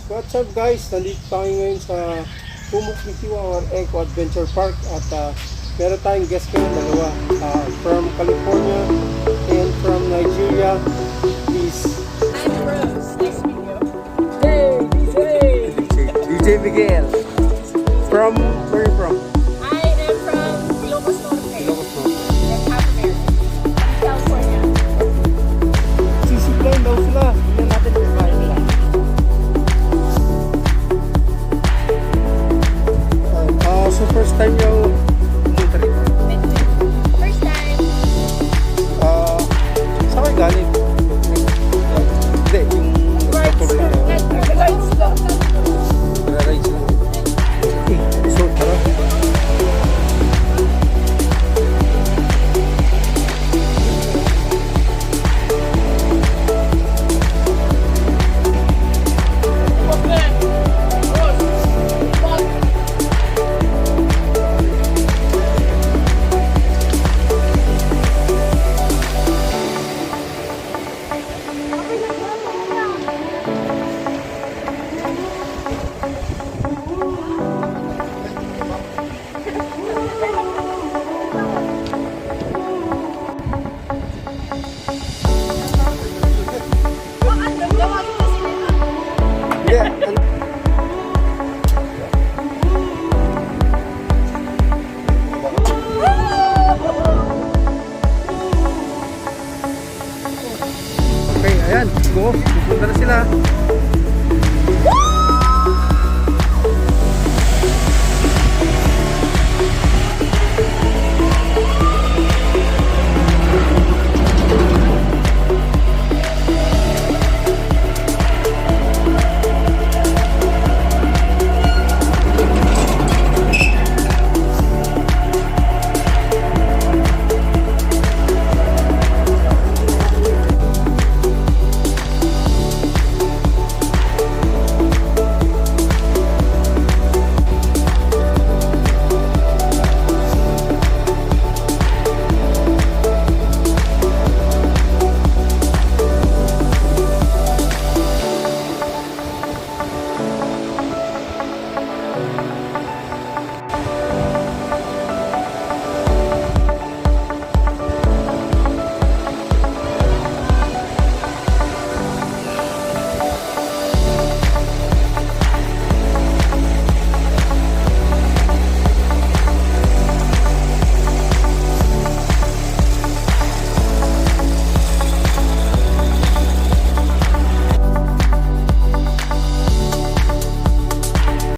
What's up guys? Nandito tayo ngayon sa Pumuk or Eco Adventure Park at meron tayong guest ngayon, dalawa from California and from Nigeria. Please. I'm Rose. Nice to meet you. Hey, DJ Miguel. From where are you from? I am from Ilocos Norte. Ilocos Norte. I'm half American. California. magZIPLINE daw sila. Tingnan natin kung kaya nila. So first time yung pumunta rito. First time. Saan kayo galing? Hindi, yung motor na Rides lang. nag-rides lang. Resort tara. Yeah,